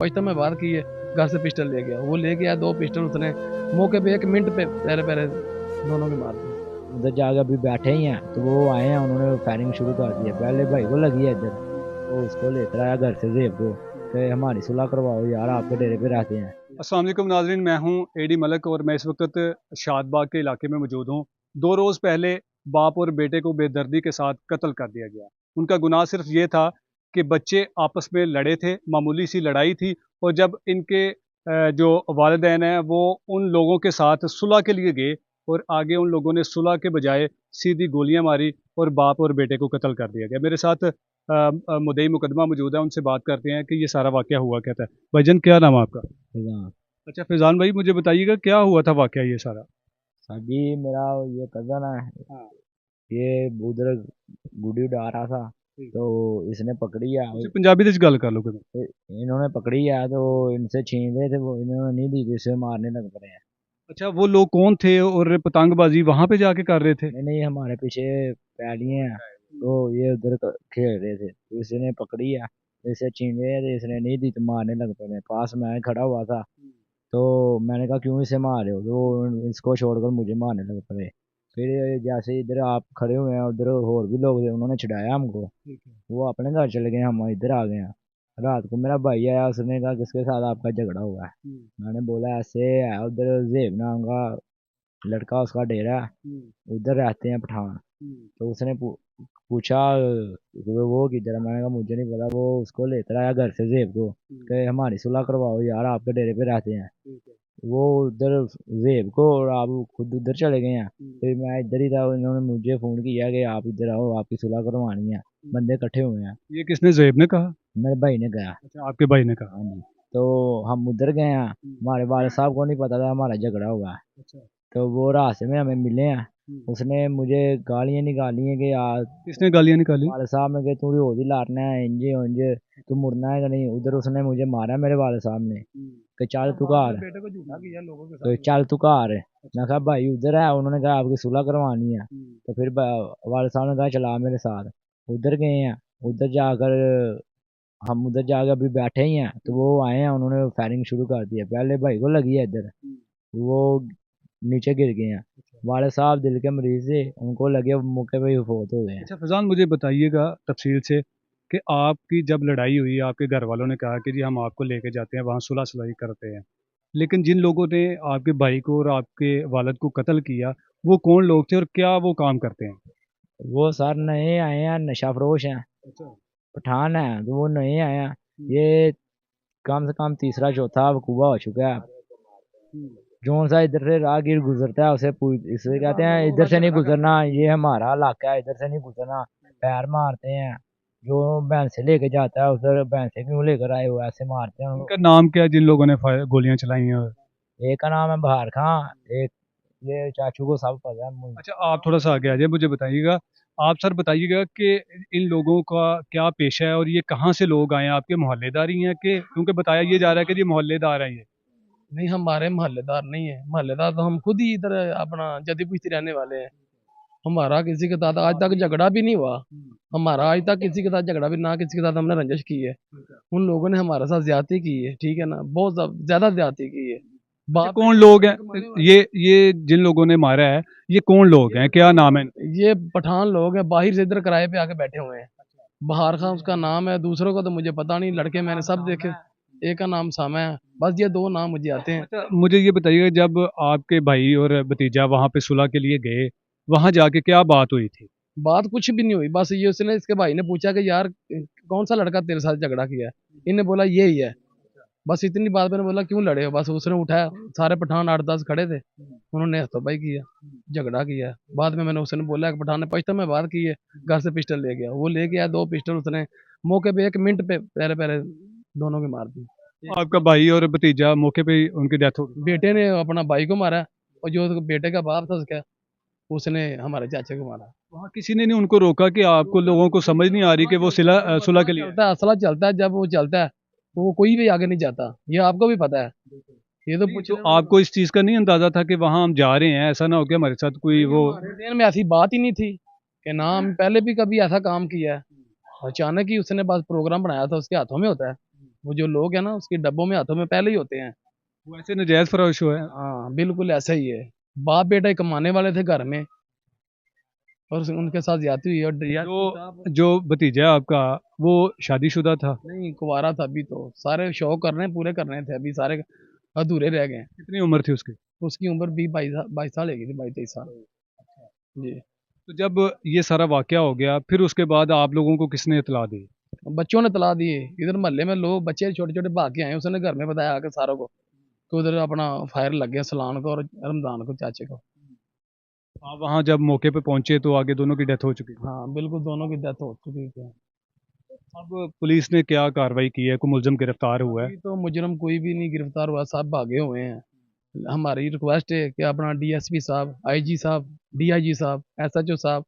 पचता में बात की है, घर से पिस्टल ले गया, वो ले गया 2 पिस्टल उसने मौके पे 1 मिनट पे पहले पहले दोनों के मार दिए। उधर जाके अभी बैठे ही हैं तो वो आए हैं, उन्होंने फायरिंग शुरू कर दी है। पहले भाई को लगी है इधर, वो उसको लेकर आया घर से जेब को कि हमारी सुलह करवाओ यार, आपके डेरे पे रहते हैं। अस्सलाम वालेकुम नाज़रीन, मैं हूं एडी मलक और मैं इस वक्त शादबाग के इलाके में मौजूद हूं। 2 रोज़ पहले बाप और बेटे को बेदर्दी के साथ कत्ल कर दिया गया। उनका गुनाह सिर्फ ये था कि बच्चे आपस में लड़े थे, मामूली सी लड़ाई थी और जब इनके जो वालिदैन हैं वो उन लोगों के साथ सुलह के लिए गए और आगे उन लोगों ने सुलह के बजाय सीधी गोलियां मारी और बाप और बेटे को कत्ल कर दिया गया। मेरे साथ मुद्दई मुकदमा मौजूद है, उनसे बात करते हैं कि ये सारा वाक़या हुआ क्या था। भाईजान, क्या नाम है आपका? हाँ। अच्छा फैज़ान भाई, मुझे बताइएगा क्या हुआ था वाक़या ये सारा? सर जी, मेरा ये कज़न है, हाँ। ये उधर गुड़ी उड़ा रहा था ठीक। तो इसने पकड़ी है। ਤੁਸੀਂ ਪੰਜਾਬੀ ਦੇ ਵਿੱਚ ਗੱਲ कर लो कभी। इन्होंने पकड़ी है तो इनसे छीन रहे थे, वो इन्होंने नहीं दी तो इसे मारने लग पड़े हैं। अच्छा, वो लोग कौन थे और पतंगबाजी वहाँ पे जाके कर रहे थे? नहीं नहीं, हमारे पीछे पैलियाँ हैं तो ये उधर खेल रहे थे तो इसने पकड़ी है, इसे छीन रहे थे, इसने नहीं दी तो मारने लग पड़े। पास में खड़ा हुआ था तो मैंने कहा क्यों इसे मार रहे हो, तो इसको छोड़कर मुझे मारने लग पड़े। फिर जैसे इधर आप खड़े हुए हैं, उधर और भी लोग थे, उन्होंने छुड़ाया हमको। ठीक है। वो अपने घर चले गए, हम इधर आ गए हैं। रात को मेरा भाई आया, उसने कहा किसके साथ आपका झगड़ा हुआ है। मैंने बोला ऐसे है, उधर जेब नाम का लड़का, उसका डेरा है, उधर रहते हैं पठान। तो उसने पूछा वो किधर है, मैंने कहा मुझे नहीं पता। वो उसको लेकर आया घर से जेब को कि हमारी सुलह करवाओ यार, आपके डेरे पे रहते हैं। वो उधर जेब को और आप खुद उधर चले गए हैं। फिर मैं इधर ही था, इन्होंने मुझे फ़ोन किया कि आप इधर आओ, आपकी सुलह करवानी है। बंदे इकट्ठे हुए हैं। ये किसने, ज़ैब ने कहा? मेरे भाई ने कहा। अच्छा, आपके भाई ने कहा। हाँ जी। तो हम उधर गए हैं, हमारे वाले साहब को नहीं पता था हमारा झगड़ा हुआ है। अच्छा। तो वो रास्ते में हमें मिले हैं, उसने मुझे गालियाँ निकाली हैं कि यार, किसने गालियाँ निकाली? वाले साहब ने, कि तू रोज ही लाटना है इंजे उंजे, तू मुड़ना है कि नहीं। उधर उसने मुझे मारा मेरे वाले साहब ने कि चल तू घर, बेटे को झूठा किया लोगों के तो साथ। चल तू घर। मैं कहा भाई उधर है, उन्होंने कहा आपकी सुलह करवानी है। तो फिर वाले साहब ने कहा चला मेरे साथ। उधर गए हैं, उधर जाकर हम उधर जाकर अभी बैठे ही हैं तो वो आए हैं, उन्होंने फायरिंग शुरू कर दी है। पहले भाई को लगी है इधर, वो नीचे गिर गए हैं। वाले साहब दिल के मरीज थे, उनको लगे मौके पे ही फोत हो गए हैं। अच्छा फैज़ान, मुझे बताइएगा तफसील से कि आपकी जब लड़ाई हुई, आपके घर वालों ने कहा कि जी हम आपको लेके जाते हैं, वहाँ सुलह सुलही करते हैं, लेकिन जिन लोगों ने आपके भाई को और आपके वालिद को कत्ल किया, वो कौन लोग थे और क्या वो काम करते हैं? वो सर नए आए हैं, नशा फरोश हैं, अच्छा। पठान है, तो वो नए आए हैं। ये कम से कम तीसरा चौथा वकूआ हो चुका है। जौन सा इधर से राहगीर गुजरता है उसे इसे कहते हैं इधर से नहीं गुजरना, ये हमारा इलाका है, इधर से नहीं गुजरना, पैर मारते हैं। जो भैंसे लेके जाता है उधर, भैंसे क्यों लेकर आए हो, ऐसे मारते हैं इनका नाम क्या है जिन लोगों ने गोलियां चलाई हैं? एक का नाम है बहार खां, एक ये चाचू को सब पता है मुझे। अच्छा, आप थोड़ा सा आगे आ जाए, मुझे बताइएगा। आप सर बताइएगा कि इन लोगों का क्या पेशा है और ये कहाँ से लोग आए हैं? आपके मोहल्लेदार ही हैं कि, क्योंकि बताया ये जा रहा है कि ये मोहल्लेदार हैं ये। नहीं, हमारे मोहल्लेदार नहीं है, मोहल्लेदार तो हम खुद ही इधर अपना जदी पुश्ती रहने वाले हैं। हमारा किसी के साथ आज तक झगड़ा भी नहीं हुआ। हमारा आज तक किसी के साथ झगड़ा भी ना, किसी के साथ हमने रंजिश की है। उन लोगों ने हमारे साथ ज्यादती की है, ठीक है ना, बहुत ज्यादा ज्यादती की है। अच्छा, बाप कौन लोग हैं ये जिन लोगों ने मारा है? ये कौन लोग हैं, क्या नाम है इनका? ये पठान लोग हैं, बाहर से इधर किराए पे आके बैठे हुए हैं। बहार खान उसका नाम है, दूसरों का तो मुझे पता नहीं, लड़के मैंने सब देखे। एक का नाम सामा है, बस ये 2 नाम मुझे आते हैं। अच्छा, मुझे ये बताइएगा, जब आपके भाई और भतीजा वहाँ पे सुलह के लिए गए, वहाँ जाके क्या बात हुई थी? बात कुछ भी नहीं हुई, बस ये उसने, इसके भाई ने पूछा कि यार कौन सा लड़का तेरे साथ झगड़ा किया है। इन्हें बोला ये ही है, बस इतनी बात। मैंने बोला क्यों लड़े हो, बस उसने उठाया, सारे पठान 8-10 खड़े थे, उन्होंने हथोपाई किया, झगड़ा किया। बाद में मैंने उसने बोला, एक पठान ने पचता में बात की है, घर से पिस्टल ले गया, वो ले गया 2 पिस्टल उसने मौके पे 1 मिनट पे पहले पहले दोनों के मार दी। आपका भाई और भतीजा मौके पे ही उनकी डेथ हो गई? बेटे ने अपना भाई को मारा और जो बेटे का बाप था उसका, उसने हमारे चाचे को मारा। वहाँ किसी ने नहीं उनको रोका कि आपको लोगों को समझ नहीं आ रही कि वो सुलह के लिए आए? चलता है, असला चलता है, जब वो चलता है तो वो कोई भी आगे नहीं जाता, ये आपको भी पता है। ये तो नहीं, तो आपको इस चीज़ का नहीं अंदाजा था कि वहाँ हम जा रहे हैं, ऐसा ना हो कि हमारे साथ कोई वो? हमारे दिन में ऐसी बात ही नहीं थी कि ना हम पहले भी कभी ऐसा काम किया है। अचानक ही उसने बस प्रोग्राम बनाया था, उसके हाथों में होता है। वो जो लोग हैं ना उसके डब्बों में हाथों में पहले ही होते हैं। वो ऐसे नजायज फरोश हुआ है। हाँ बिल्कुल ऐसा ही है। बाप बेटा ही कमाने वाले थे घर में और उनके साथ ज्यादती हुई और जो जो भतीजा है आपका, वो शादीशुदा था? नहीं कुंवारा था अभी, तो सारे शौक करने पूरे करने थे, अभी सारे अधूरे रह गए। कितनी उम्र थी उसकी? उसकी उम्र 22 साल है, 22-23 साल। जी। तो जब ये सारा वाकया हो गया, फिर उसके बाद आप लोगों को किसने इतला दी? बच्चों ने तला दिए, इधर मोहल्ले में लोग बच्चे छोटे छोटे भाग के आए, उसने घर में बताया आके सारों को कि उधर अपना फायर लग गया सलान को और रमजान को चाचे को। आप वहाँ जब मौके पे पहुंचे तो आगे दोनों की डेथ हो चुकी थी। हाँ बिल्कुल, दोनों की डेथ हो चुकी थी। अब पुलिस ने क्या कार्रवाई की है? कोई मुलजिम गिरफ्तार हुआ है? अभी तो मुजरम कोई भी नहीं गिरफ्तार हुआ, सब भागे हुए हैं। हमारी रिक्वेस्ट है कि अपना डीएसपी साहब, आईजी साहब, डीआईजी साहब, एसएचओ साहब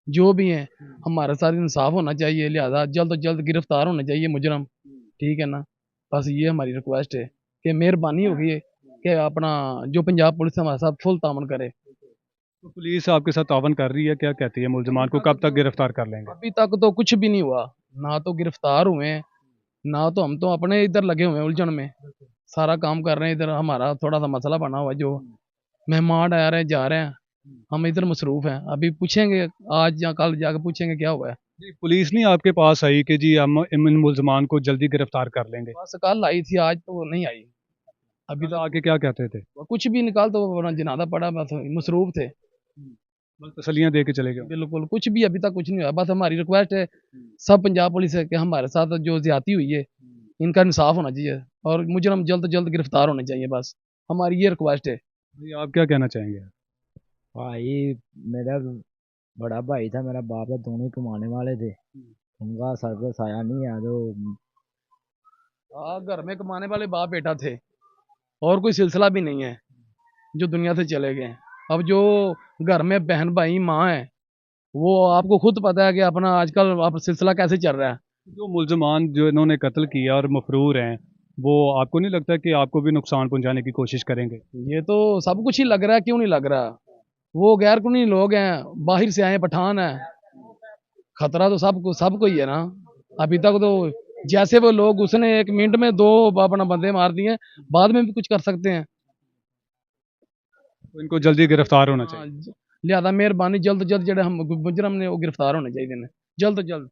जो भी हैं, हमारे साथ इंसाफ होना चाहिए, लिहाजा जल्द से जल्द गिरफ्तार होने चाहिए मुजरम। ठीक है ना, बस ये हमारी रिक्वेस्ट है कि मेहरबानी होगी कि अपना जो पंजाब पुलिस हमारे साथ फुल तामन करे। तो पुलिस आपके साथ तावन कर रही है, क्या कहती है? मुलजमान को कब तक गिरफ्तार कर लेंगे? अभी तक तो कुछ भी नहीं हुआ, ना तो गिरफ्तार हुए हैं, ना तो हम तो अपने इधर लगे हुए हैं उलझन में, सारा काम कर रहे हैं इधर। हमारा थोड़ा सा मसला बना हुआ है, जो मेहमान आ रहे हैं जा रहे हैं, हम इधर मसरूफ हैं। अभी पूछेंगे आज या कल जाकर पूछेंगे क्या हुआ है। जी, पुलिस नहीं आपके पास आई कि जी हम इन मुलजमान को जल्दी गिरफ्तार कर लेंगे? बस कल आई थी, आज तो वो नहीं आई। अभी कल आके क्या कहते थे? तो कुछ भी निकाल तो वो अपना जनादा पड़ा, बस मसरूफ थे। बस तसलियां दे के चले गए? बिल्कुल कुछ भी अभी तक कुछ नहीं हुआ। बस हमारी रिक्वेस्ट है सब पंजाब पुलिस है कि हमारे साथ जो ज्यादती हुई है इनका इंसाफ होना चाहिए और मुजरम जल्द से जल्द गिरफ्तार होने चाहिए, बस हमारी ये रिक्वेस्ट है। जी, आप क्या कहना चाहेंगे? भाई मेरा बड़ा भाई था, मेरा बाप था, दोनों ही कमाने वाले थे। उनका सर पे साया नहीं है तो घर में कमाने वाले बाप बेटा थे और कोई सिलसिला भी नहीं है, जो दुनिया से चले गए। अब जो घर में बहन भाई माँ है, वो आपको खुद पता है कि अपना आजकल आप सिलसिला कैसे चल रहा है। जो मुलजमान जो इन्होंने कत्ल किया और मफरूर हैं, वो आपको नहीं लगता कि आपको भी नुकसान पहुंचाने की कोशिश करेंगे? ये तो सब कुछ ही लग रहा है, क्यों नहीं लग रहा। वो गैर कानूनी लोग हैं, बाहर से आए पठान है, खतरा तो सबको ही है ना। अभी तक तो जैसे वो लोग, उसने 1 मिनट में 2 अपना बंदे मार दिए, बाद में भी कुछ कर सकते हैं। तो इनको जल्दी गिरफ्तार होना हाँ, चाहिए। लिहाजा मेहरबानी जल्द से जल्द जेडे हम मुजरम ने वो गिरफ्तार होने चाहिए ने, जल्द से जल्द।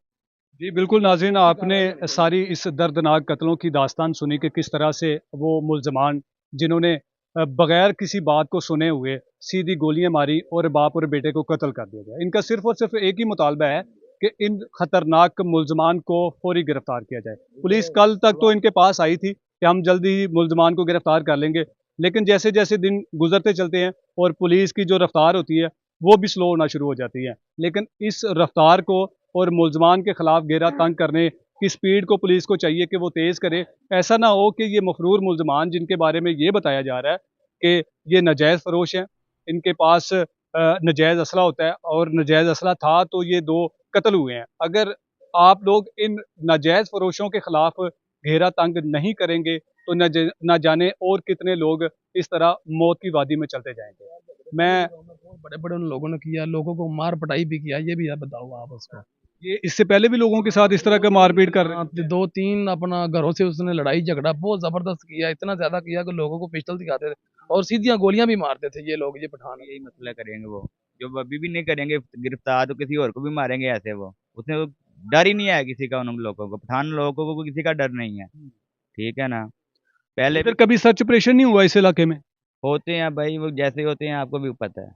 जी बिल्कुल नाज़रीन, आपने सारी इस दर्दनाक कत्लों की दास्तान सुनी कि किस तरह से वो मुलजमान जिन्होंने बगैर किसी बात को सुने हुए सीधी गोलियां मारी और बाप और बेटे को कत्ल कर दिया गया। इनका सिर्फ और सिर्फ एक ही मुतालबा है कि इन खतरनाक मुलजमान को फौरी गिरफ्तार किया जाए। पुलिस कल तक तो इनके पास आई थी कि हम जल्दी ही मुलजमान को गिरफ्तार कर लेंगे, लेकिन जैसे जैसे दिन गुजरते चलते हैं और पुलिस की जो रफ्तार होती है वो भी स्लो होना शुरू हो जाती है। लेकिन इस रफ्तार को और मुलजमान के खिलाफ घेरा तंग करने की स्पीड को पुलिस को चाहिए कि वो तेज़ करे। ऐसा ना हो कि ये मफरूर मुलजमान जिनके बारे में ये बताया जा रहा है कि ये नाजायज़ फरोश हैं, इनके पास नाजायज़ असला होता है और नाजायज़ असला था तो ये 2 कत्ल हुए हैं। अगर आप लोग इन नाजायज़ फरोशों के खिलाफ घेरा तंग नहीं करेंगे तो न जाने और कितने लोग इस तरह मौत की वादी में चलते जाएंगे। मैं बड़े बड़े उन लोगों ने किया, लोगों को मार पटाई भी किया, ये भी है, बताओ आप उसको। ये इससे पहले भी लोगों के साथ इस तरह का मारपीट कर रहे हाँ, 2-3 अपना घरों से उसने लड़ाई झगड़ा बहुत जबरदस्त किया, इतना ज्यादा किया कि लोगों को पिस्टल दिखाते थे और सीधियां गोलियां भी मारते थे ये लोग, ये पठान। यही मसला करेंगे वो, जो अभी भी नहीं करेंगे गिरफ्तार, तो किसी और को भी मारेंगे ऐसे। वो उसने वो डर ही नहीं है किसी का, उन लोगों को, पठान लोगों को किसी का डर नहीं है। ठीक है ना। पहले इधर कभी सर्च ऑपरेशन नहीं हुआ इस इलाके में? होते हैं भाई, वो जैसे होते हैं आपको भी पता है,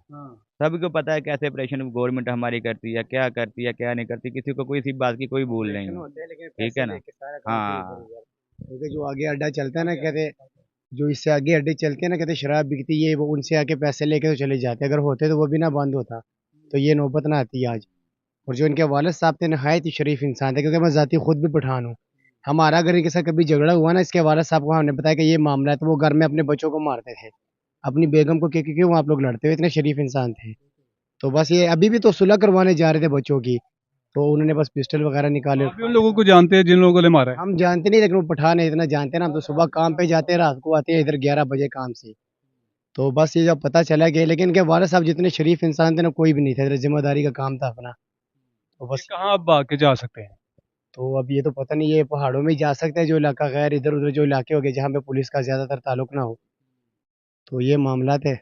सभी को पता है कैसे ऑपरेशन गवर्नमेंट हमारी करती है, क्या करती है क्या नहीं करती, किसी को कोई इसी बात की कोई भूल नहीं है। ठीक है ना। हाँ। क्योंकि जो आगे अड्डा चलता है ना, कहते जो इससे आगे अड्डे चलते हैं ना, कहते शराब बिकती है, वो उनसे आके पैसे लेके तो चले जाते। अगर होते तो वो भी ना बंद होता, तो ये नौबत ना आती आज। और जो इनके वालिद साहब थे नहायत ही शरीफ इंसान थे, क्योंकि मैं ज़ाती खुद भी पठान हूँ। हमारा अगर इनके साथ कभी झगड़ा हुआ ना, इसके वालिद साहब को हमने बताया कि ये मामला है, तो वो घर में अपने बच्चों को मारते थे, अपनी बेगम को, क्यों आप लोग लड़ते हुए, इतने शरीफ इंसान थे। तो बस ये अभी भी तो सुलह करवाने जा रहे थे बच्चों की, तो उन्होंने बस पिस्टल वगैरह निकाले। आप भी उन लोगों को जानते हैं जिन लोगों ने मारा है? हम जानते नहीं, लेकिन वो पठान है इतना जानते हैं ना। हम तो सुबह काम पे जाते हैं, रात को आते हैं इधर 11 बजे काम से। तो बस ये जब पता चला कि, लेकिन इनके वालिद साहब जितने शरीफ इंसान थे ना, कोई भी नहीं थे, इधर जिम्मेदारी का काम था अपना। तो बस कहाँ आप भाग के जा सकते हैं? तो अब ये तो पता नहीं, ये पहाड़ों में ही जा सकते हैं जो इलाका, गैर इधर उधर जो इलाके हो गए जहाँ पे पुलिस का ज़्यादातर ताल्लुक ना हो, तो ये मामला है।